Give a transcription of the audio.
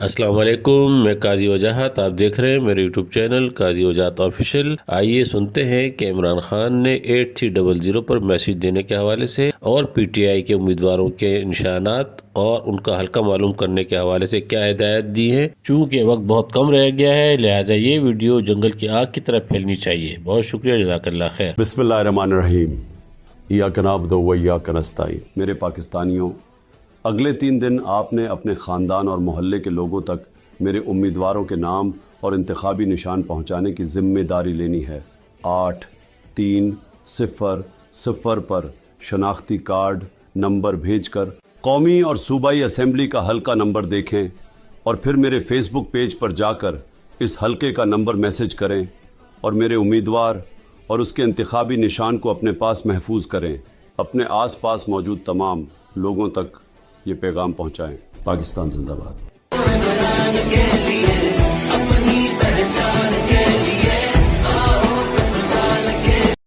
السلام علیکم، میں قاضی وجاہت، آپ دیکھ رہے ہیں میرے یوٹیوب چینل قاضی وجاہت آفیشیل۔ آئیے سنتے ہیں کہ عمران خان نے 8300 پر میسج دینے کے حوالے سے اور پی ٹی آئی کے امیدواروں کے نشانات اور ان کا حلقہ معلوم کرنے کے حوالے سے کیا ہدایت دی ہے۔ چونکہ وقت بہت کم رہ گیا ہے، لہٰذا یہ ویڈیو جنگل کی آگ کی طرح پھیلنی چاہیے۔ بہت شکریہ، جزاک اللہ خیر۔ بسم اللہ الرحمن الرحیم۔ ایاک نعبد و ایاک نستعین۔ میرے پاکستانیوں، اگلے 3 دن آپ نے اپنے خاندان اور محلے کے لوگوں تک میرے امیدواروں کے نام اور انتخابی نشان پہنچانے کی ذمہ داری لینی ہے۔ 8300 پر شناختی کارڈ نمبر بھیج کر قومی اور صوبائی اسمبلی کا حلقہ نمبر دیکھیں اور پھر میرے فیس بک پیج پر جا کر اس حلقے کا نمبر میسج کریں اور میرے امیدوار اور اس کے انتخابی نشان کو اپنے پاس محفوظ کریں۔ اپنے آس پاس موجود تمام لوگوں تک یہ پیغام پہنچائیں۔ پاکستان زندہ باد۔